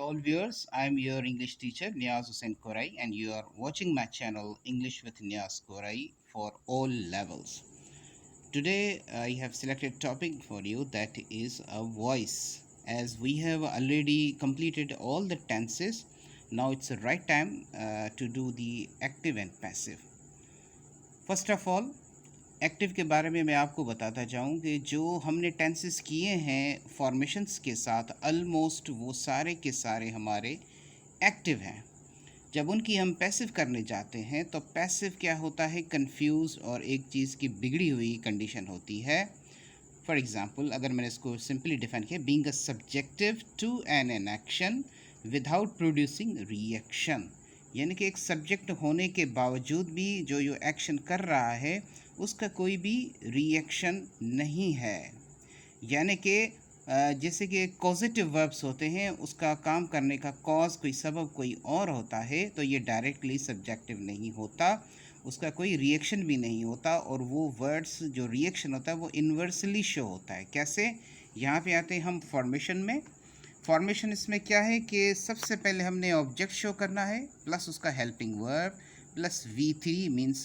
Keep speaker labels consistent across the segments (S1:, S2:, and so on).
S1: all viewers. I'm your English teacher Niaz Hussain Korai, and you are watching my channel English with Niaz Korai for all levels. Today I have selected topic for you that is a voice. As we have already completed all the tenses, now it's the right time to do the active and passive. First of all, active के बारे में मैं आपको बताता जाऊं कि जो हमने टेंसेस किए हैं फॉर्मेशंस के साथ ऑलमोस्ट वो सारे के सारे हमारे एक्टिव हैं। जब उनकी हम पैसिव करने जाते हैं तो पैसिव क्या होता है, कंफ्यूज और एक चीज़ की बिगड़ी हुई कंडीशन होती है। फॉर एग्ज़ाम्पल, अगर मैंने इसको सिंपली डिफाइन किया, being a subjective to an action without producing reaction, यानी कि एक सब्जेक्ट होने के बावजूद भी जो एक्शन कर रहा है उसका कोई भी रिएक्शन नहीं है। यानी कि जैसे कि कॉजेटिव वर्ब्स होते हैं, उसका काम करने का कॉज कोई सबब कोई और होता है, तो ये डायरेक्टली सब्जेक्टिव नहीं होता, उसका कोई रिएक्शन भी नहीं होता, और वो वर्ड्स जो रिएक्शन होता है वो इन्वर्सली शो होता है। कैसे? यहाँ पे आते हैं हम फॉर्मेशन में। फॉर्मेशन इसमें क्या है कि सबसे पहले हमने ऑब्जेक्ट शो करना है प्लस उसका helping verb plus V3 means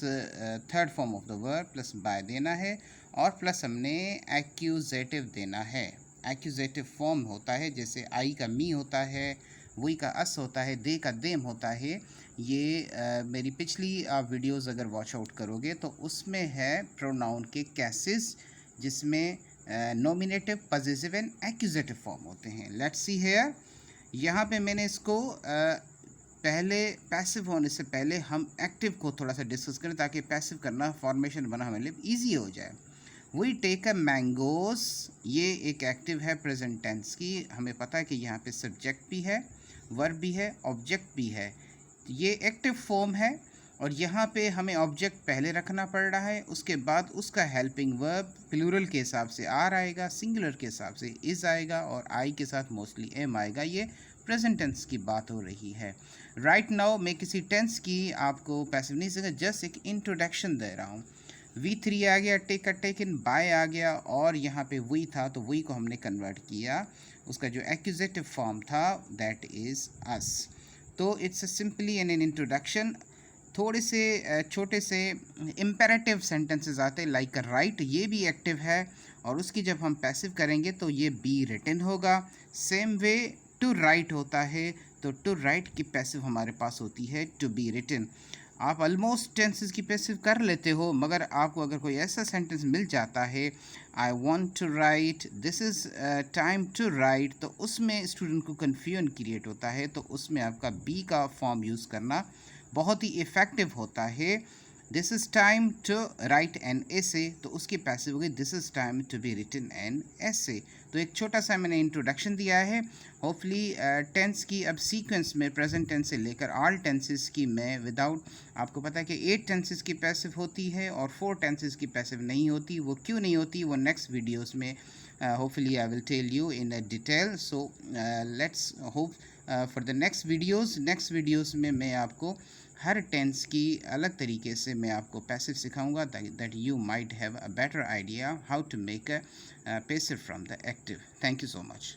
S1: third form of the verb plus by देना है, और प्लस हमने एक्यूजेटिव देना है। एक्यूजेटिव फॉर्म होता है, जैसे आई का मी होता है, वही का अस होता है, दे का देम होता है। ये मेरी पिछली आप वीडियोज़ अगर वॉच आउट करोगे तो उसमें है प्रोनाउन के केसेस, जिसमें nominative, positive and accusative form होते हैं। लेट्स सी हेयर, यहाँ पे मैंने इसको पहले पैसिव होने से पहले हम एक्टिव को थोड़ा सा डिस्कस करें ताकि पैसिव करना, फॉर्मेशन बना हमारे लिए ईजी हो जाए। वी टेक अ मैंगोस, ये एक एक्टिव है प्रेजेंट टेंस की। हमें पता है कि यहाँ पे सब्जेक्ट भी है, वर्ब भी है, ऑब्जेक्ट भी है, ये एक्टिव फॉर्म है। और यहाँ पे हमें ऑब्जेक्ट पहले रखना पड़ रहा है, उसके बाद उसका हेल्पिंग वर्ब प्लूरल के हिसाब से आर आएगा, सिंगुलर के हिसाब से इज़ आएगा, और आई के साथ मोस्टली एम आएगा। ये प्रेजेंट टेंस की बात हो रही है। राइट नाउ मैं किसी टेंस की आपको पैसिव नहीं सकता, जस्ट एक इंट्रोडक्शन दे रहा हूँ। V3 आ गया, टेक अ टेकन, बाय आ गया, और यहाँ पे वही था तो वही को हमने कन्वर्ट किया, उसका जो एक्यूजेटिव फॉर्म था दैट इज़ अस। तो इट्स सिंपली एन इंट्रोडक्शन। थोड़े से छोटे से इम्पेरेटिव सेंटेंसेस आते हैं, लाइक राइट, ये भी एक्टिव है, और उसकी जब हम पैसिव करेंगे तो ये बी रिटन होगा। सेम वे टू राइट होता है, तो टू राइट की पैसिव हमारे पास होती है टू बी रिटन। आप ऑलमोस्ट टेंसेस की पैसिव कर लेते हो, मगर आपको अगर कोई ऐसा सेंटेंस मिल जाता है, I want to write, this is time to write, तो उसमें स्टूडेंट को कन्फ्यूजन क्रिएट होता है, तो उसमें आपका बी का फॉर्म यूज़ करना बहुत ही इफ़ेक्टिव होता है। This is time to write an essay, तो उसकी पैसिव होगी this is time to be written an essay. तो एक छोटा सा मैंने इंट्रोडक्शन दिया है। होपफुली टेंस की अब सीक्वेंस में प्रेजेंट टेंस से लेकर ऑल टेंसेस की मैं विदाउट, आपको पता है कि 8 टेंसेस की पैसिव होती है और 4 टेंसेस की पैसिव नहीं होती। वो क्यों नहीं होती, वो नेक्स्ट वीडियोस में hopefully I will tell you in detail. So let's hope for the next videos में मैं आपको हर टेंस की अलग तरीके से मैं आपको पैसिव सिखाऊंगा, that you might have a better idea how to make a passive from the active. Thank you so much.